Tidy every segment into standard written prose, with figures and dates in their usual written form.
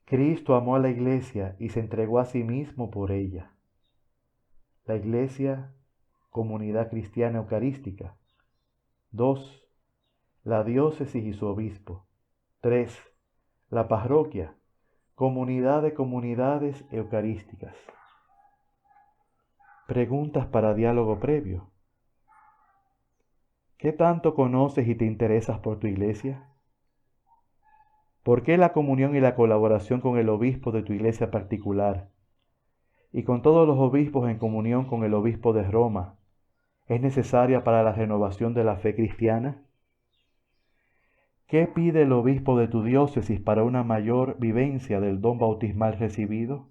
Cristo amó a la Iglesia y se entregó a sí mismo por ella. La Iglesia, comunidad cristiana eucarística. 2. La diócesis y su obispo. 3. La parroquia, comunidad de comunidades eucarísticas. Preguntas para diálogo previo. ¿Qué tanto conoces y te interesas por tu iglesia? ¿Por qué la comunión y la colaboración con el obispo de tu iglesia particular y con todos los obispos en comunión con el obispo de Roma es necesaria para la renovación de la fe cristiana? ¿Qué pide el obispo de tu diócesis para una mayor vivencia del don bautismal recibido?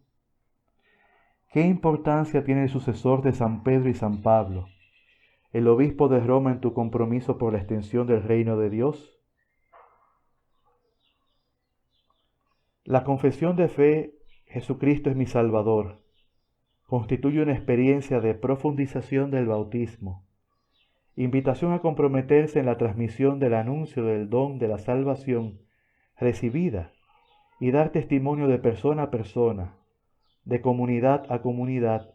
¿Qué importancia tiene el sucesor de San Pedro y San Pablo, el obispo de Roma, en tu compromiso por la extensión del reino de Dios? La confesión de fe, Jesucristo es mi Salvador, constituye una experiencia de profundización del bautismo, invitación a comprometerse en la transmisión del anuncio del don de la salvación recibida y dar testimonio de persona a persona, de comunidad a comunidad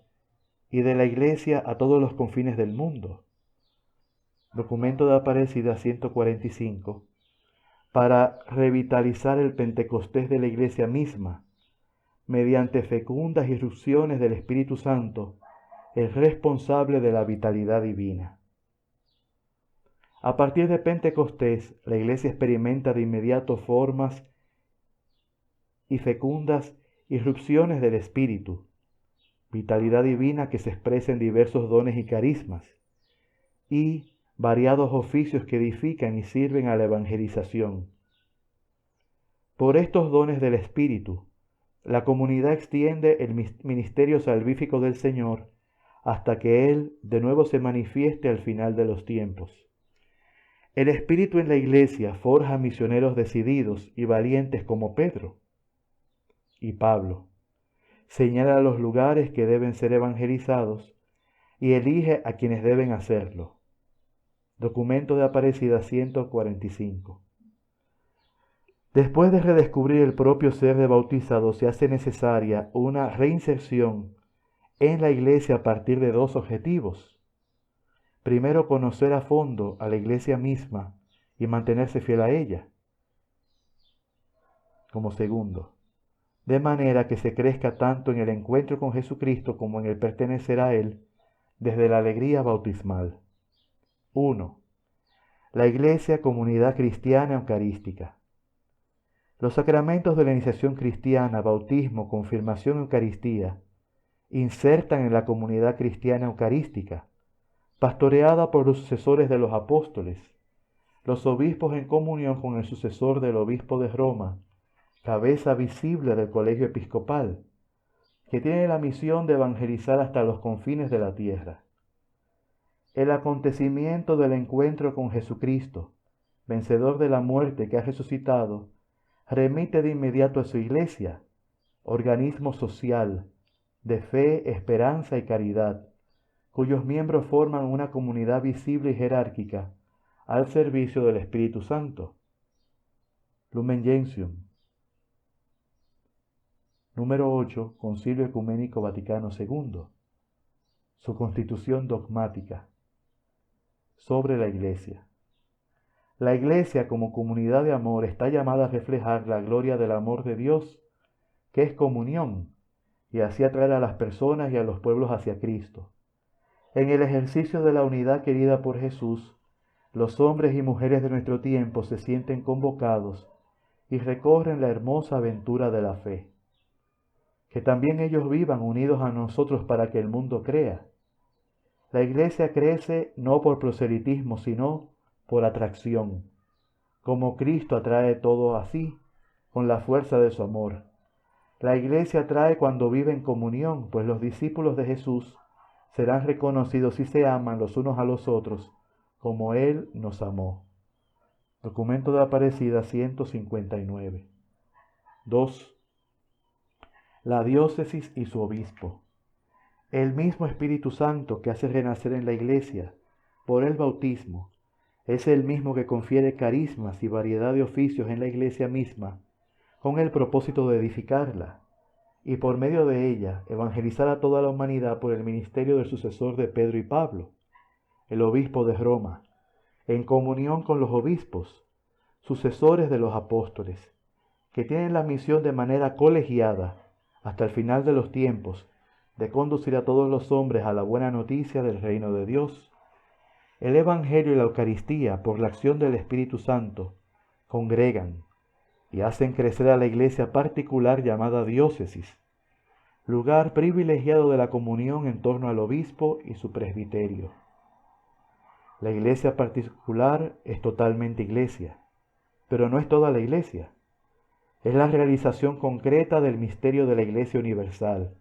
y de la Iglesia a todos los confines del mundo. Documento de Aparecida 145, para revitalizar el Pentecostés de la Iglesia misma, mediante fecundas irrupciones del Espíritu Santo, el responsable de la vitalidad divina. A partir de Pentecostés, la Iglesia experimenta de inmediato formas y fecundas irrupciones del Espíritu, vitalidad divina que se expresa en diversos dones y carismas, y variados oficios que edifican y sirven a la evangelización. Por estos dones del Espíritu, la comunidad extiende el ministerio salvífico del Señor hasta que Él de nuevo se manifieste al final de los tiempos. El Espíritu en la Iglesia forja misioneros decididos y valientes como Pedro y Pablo, señala los lugares que deben ser evangelizados y elige a quienes deben hacerlo. Documento de Aparecida 145. Después de redescubrir el propio ser de bautizado, se hace necesaria una reinserción en la Iglesia a partir de dos objetivos. Primero, conocer a fondo a la Iglesia misma y mantenerse fiel a ella. Como segundo, de manera que se crezca tanto en el encuentro con Jesucristo como en el pertenecer a Él desde la alegría bautismal. 1. La Iglesia, comunidad cristiana eucarística. Los sacramentos de la iniciación cristiana, bautismo, confirmación, Eucaristía, insertan en la comunidad cristiana eucarística, pastoreada por los sucesores de los apóstoles, los obispos en comunión con el sucesor del obispo de Roma, cabeza visible del colegio episcopal, que tiene la misión de evangelizar hasta los confines de la tierra. El acontecimiento del encuentro con Jesucristo, vencedor de la muerte que ha resucitado, remite de inmediato a su Iglesia, organismo social, de fe, esperanza y caridad, cuyos miembros forman una comunidad visible y jerárquica al servicio del Espíritu Santo. Lumen Gentium. Número 8. Concilio Ecuménico Vaticano II. Su constitución dogmática sobre la Iglesia. La Iglesia, como comunidad de amor, está llamada a reflejar la gloria del amor de Dios, que es comunión, y así atraer a las personas y a los pueblos hacia Cristo. En el ejercicio de la unidad querida por Jesús, los hombres y mujeres de nuestro tiempo se sienten convocados y recorren la hermosa aventura de la fe. Que también ellos vivan unidos a nosotros para que el mundo crea. La Iglesia crece no por proselitismo, sino por atracción, como Cristo atrae todo así, con la fuerza de su amor. La Iglesia atrae cuando vive en comunión, pues los discípulos de Jesús serán reconocidos si se aman los unos a los otros, como Él nos amó. Documento de Aparecida 159. 2. La diócesis y su obispo. El mismo Espíritu Santo que hace renacer en la Iglesia por el bautismo es el mismo que confiere carismas y variedad de oficios en la Iglesia misma con el propósito de edificarla, y por medio de ella evangelizar a toda la humanidad por el ministerio del sucesor de Pedro y Pablo, el obispo de Roma, en comunión con los obispos, sucesores de los apóstoles, que tienen la misión de manera colegiada, hasta el final de los tiempos, de conducir a todos los hombres a la buena noticia del reino de Dios. El Evangelio y la Eucaristía, por la acción del Espíritu Santo, congregan y hacen crecer a la iglesia particular llamada diócesis, lugar privilegiado de la comunión en torno al obispo y su presbiterio. La iglesia particular es totalmente iglesia, pero no es toda la iglesia. Es la realización concreta del misterio de la iglesia universal,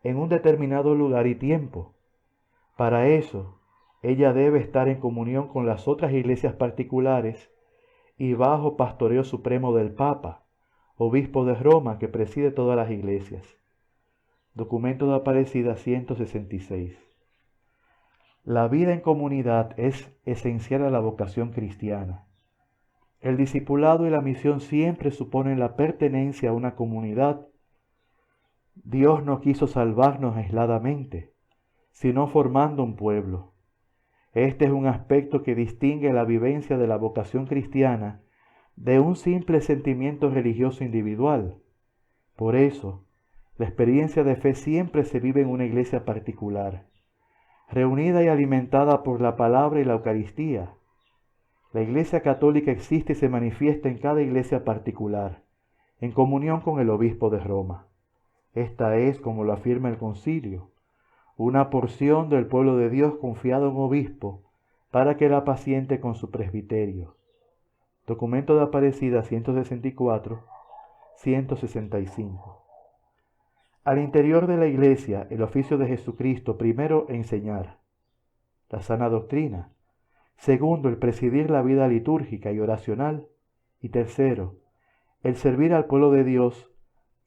en un determinado lugar y tiempo. Para eso, ella debe estar en comunión con las otras iglesias particulares y bajo pastoreo supremo del Papa, obispo de Roma que preside todas las iglesias. Documento de Aparecida 166. La vida en comunidad es esencial a la vocación cristiana. El discipulado y la misión siempre suponen la pertenencia a una comunidad. Dios no quiso salvarnos aisladamente, sino formando un pueblo. Este es un aspecto que distingue la vivencia de la vocación cristiana de un simple sentimiento religioso individual. Por eso, la experiencia de fe siempre se vive en una iglesia particular, reunida y alimentada por la palabra y la Eucaristía. La Iglesia Católica existe y se manifiesta en cada iglesia particular, en comunión con el obispo de Roma. Esta es, como lo afirma el concilio, una porción del pueblo de Dios confiado a un obispo para que la apaciente con su presbiterio. Documento de Aparecida 164, 165. Al interior de la iglesia, el oficio de Jesucristo, primero, enseñar la sana doctrina. Segundo, el presidir la vida litúrgica y oracional. Y tercero, el servir al pueblo de Dios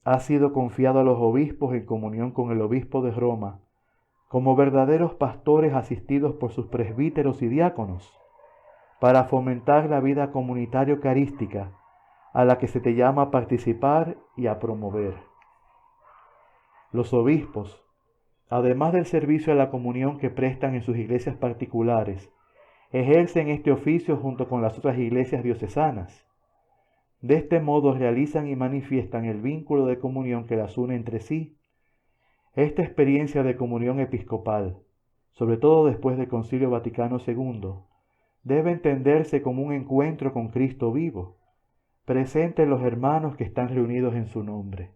ha sido confiado a los obispos en comunión con el obispo de Roma, como verdaderos pastores asistidos por sus presbíteros y diáconos, para fomentar la vida comunitaria eucarística a la que se te llama a participar y a promover. Los obispos, además del servicio a la comunión que prestan en sus iglesias particulares, ejercen este oficio junto con las otras iglesias diocesanas. De este modo realizan y manifiestan el vínculo de comunión que las une entre sí. Esta experiencia de comunión episcopal, sobre todo después del Concilio Vaticano II, debe entenderse como un encuentro con Cristo vivo, presente en los hermanos que están reunidos en su nombre.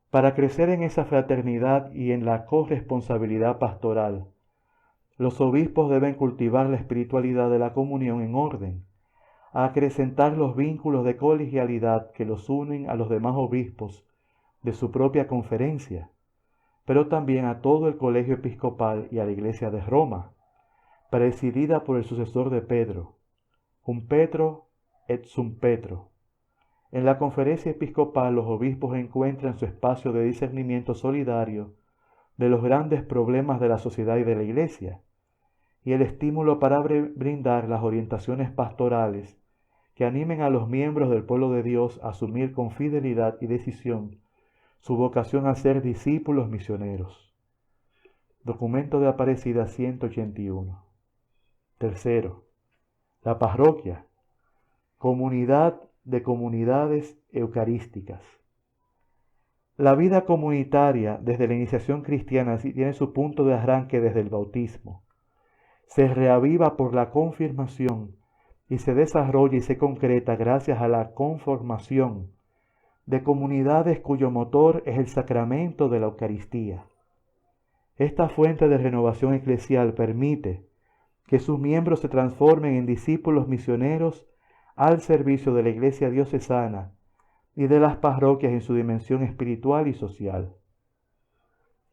Para crecer en esa fraternidad y en la corresponsabilidad pastoral, los obispos deben cultivar la espiritualidad de la comunión en orden, a acrecentar los vínculos de colegialidad que los unen a los demás obispos de su propia conferencia, pero también a todo el colegio episcopal y a la Iglesia de Roma, presidida por el sucesor de Pedro, cum Petro et sum Petro. En la conferencia episcopal los obispos encuentran su espacio de discernimiento solidario de los grandes problemas de la sociedad y de la Iglesia, y el estímulo para brindar las orientaciones pastorales que animen a los miembros del pueblo de Dios a asumir con fidelidad y decisión su vocación a ser discípulos misioneros. Documento de Aparecida 181. Tercero, la parroquia, comunidad de comunidades eucarísticas. La vida comunitaria desde la iniciación cristiana tiene su punto de arranque desde el bautismo. Se reaviva por la confirmación y se desarrolla y se concreta gracias a la conformación de comunidades cuyo motor es el sacramento de la Eucaristía. Esta fuente de renovación eclesial permite que sus miembros se transformen en discípulos misioneros al servicio de la Iglesia diocesana y de las parroquias en su dimensión espiritual y social.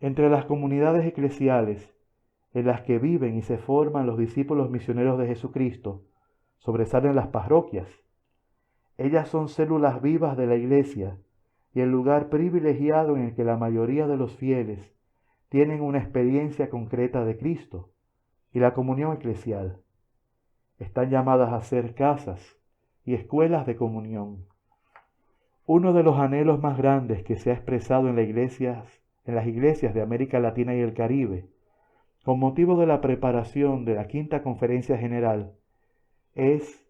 Entre las comunidades eclesiales en las que viven y se forman los discípulos misioneros de Jesucristo, sobresalen las parroquias. Ellas son células vivas de la Iglesia y el lugar privilegiado en el que la mayoría de los fieles tienen una experiencia concreta de Cristo y la comunión eclesial. Están llamadas a ser casas y escuelas de comunión. Uno de los anhelos más grandes que se ha expresado en las iglesias de América Latina y el Caribe, con motivo de la preparación de la Quinta Conferencia General, es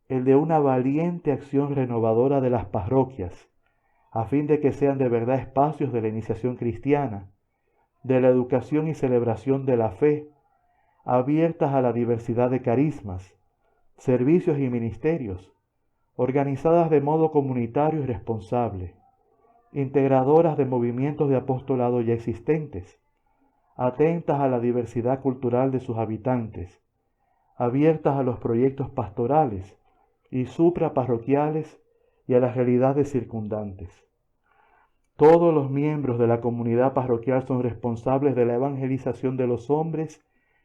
el de una valiente acción renovadora de las parroquias, a fin de que sean de verdad espacios de la iniciación cristiana, de la educación y celebración de la fe, abiertas a la diversidad de carismas, servicios y ministerios, organizadas de modo comunitario y responsable, integradoras de movimientos de apostolado ya existentes, atentas a la diversidad cultural de sus habitantes, abiertas a los proyectos pastorales y supraparroquiales y a las realidades circundantes. Todos los miembros de la comunidad parroquial son responsables de la evangelización de los hombres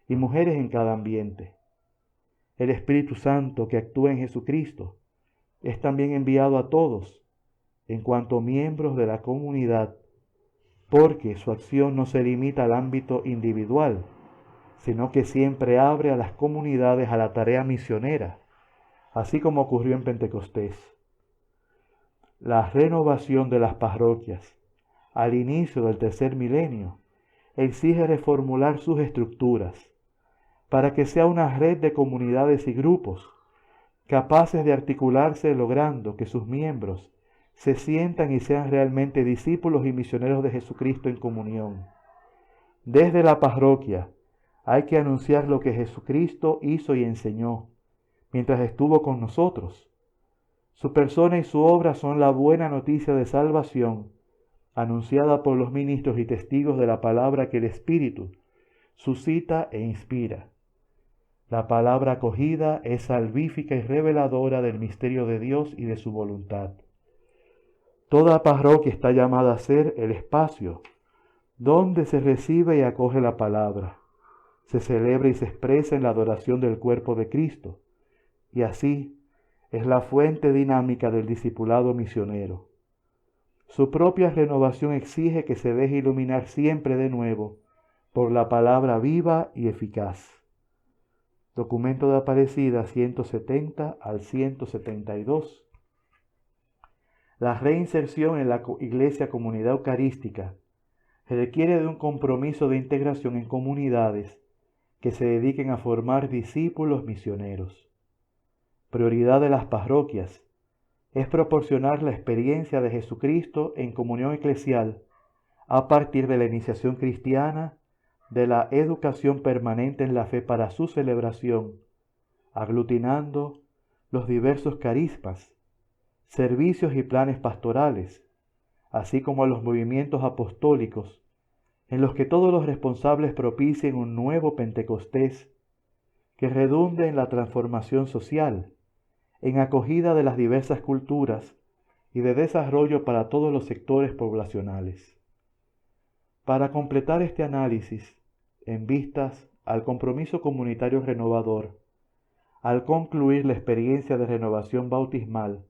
y mujeres en cada ambiente. El Espíritu Santo que actúa en Jesucristo es también enviado a todos en cuanto miembros de la comunidad, porque su acción no se limita al ámbito individual, sino que siempre abre a las comunidades a la tarea misionera, así como ocurrió en Pentecostés. La renovación de las parroquias al inicio del tercer milenio exige reformular sus estructuras para que sea una red de comunidades y grupos capaces de articularse, logrando que sus miembros se sientan y sean realmente discípulos y misioneros de Jesucristo en comunión. Desde la parroquia hay que anunciar lo que Jesucristo hizo y enseñó mientras estuvo con nosotros. Su persona y su obra son la buena noticia de salvación anunciada por los ministros y testigos de la palabra que el Espíritu suscita e inspira. La palabra acogida es salvífica y reveladora del misterio de Dios y de su voluntad. Toda parroquia está llamada a ser el espacio donde se recibe y acoge la palabra, se celebra y se expresa en la adoración del cuerpo de Cristo, y así es la fuente dinámica del discipulado misionero. Su propia renovación exige que se deje iluminar siempre de nuevo por la palabra viva y eficaz. Documento de Aparecida 170 al 172. La reinserción en la Iglesia Comunidad Eucarística requiere de un compromiso de integración en comunidades que se dediquen a formar discípulos misioneros. Prioridad de las parroquias es proporcionar la experiencia de Jesucristo en comunión eclesial a partir de la iniciación cristiana, de la educación permanente en la fe para su celebración, aglutinando los diversos carismas, servicios y planes pastorales, así como a los movimientos apostólicos, en los que todos los responsables propicien un nuevo Pentecostés que redunde en la transformación social, en acogida de las diversas culturas y de desarrollo para todos los sectores poblacionales. Para completar este análisis, en vistas al compromiso comunitario renovador, al concluir la experiencia de renovación bautismal,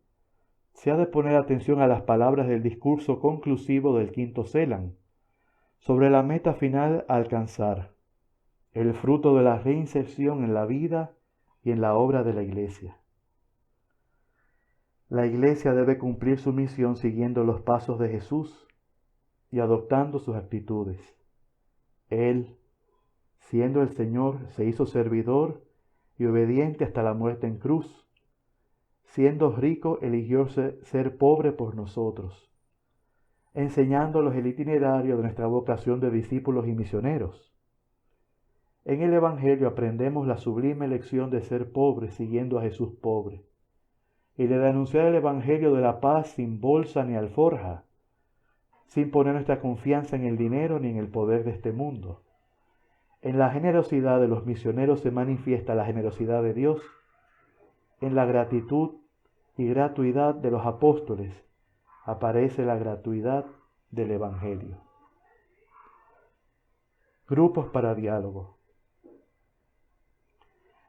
se ha de poner atención a las palabras del discurso conclusivo del quinto CELAM, sobre la meta final a alcanzar, el fruto de la reinserción en la vida y en la obra de la Iglesia. La Iglesia debe cumplir su misión siguiendo los pasos de Jesús y adoptando sus actitudes. Él, siendo el Señor, se hizo servidor y obediente hasta la muerte en cruz. Siendo rico, eligió ser pobre por nosotros, enseñándolos el itinerario de nuestra vocación de discípulos y misioneros. En el Evangelio aprendemos la sublime lección de ser pobres siguiendo a Jesús pobre, y de anunciar el Evangelio de la paz sin bolsa ni alforja, sin poner nuestra confianza en el dinero ni en el poder de este mundo. En la generosidad de los misioneros se manifiesta la generosidad de Dios. En la gratitud y gratuidad de los apóstoles aparece la gratuidad del Evangelio. Grupos para diálogo.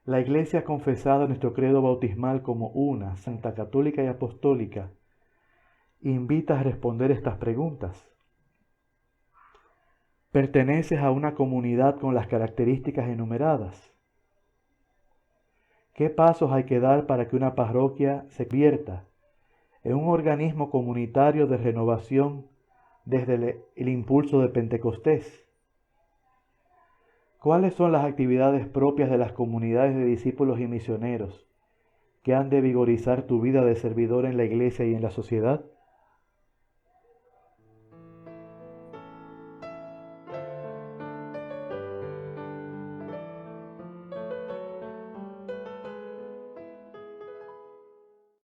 La Iglesia confesada en nuestro credo bautismal como una, santa, católica y apostólica, invita a responder estas preguntas. ¿Perteneces a una comunidad con las características enumeradas? ¿Qué pasos hay que dar para que una parroquia se convierta en un organismo comunitario de renovación desde el impulso de Pentecostés? ¿Cuáles son las actividades propias de las comunidades de discípulos y misioneros que han de vigorizar tu vida de servidor en la iglesia y en la sociedad?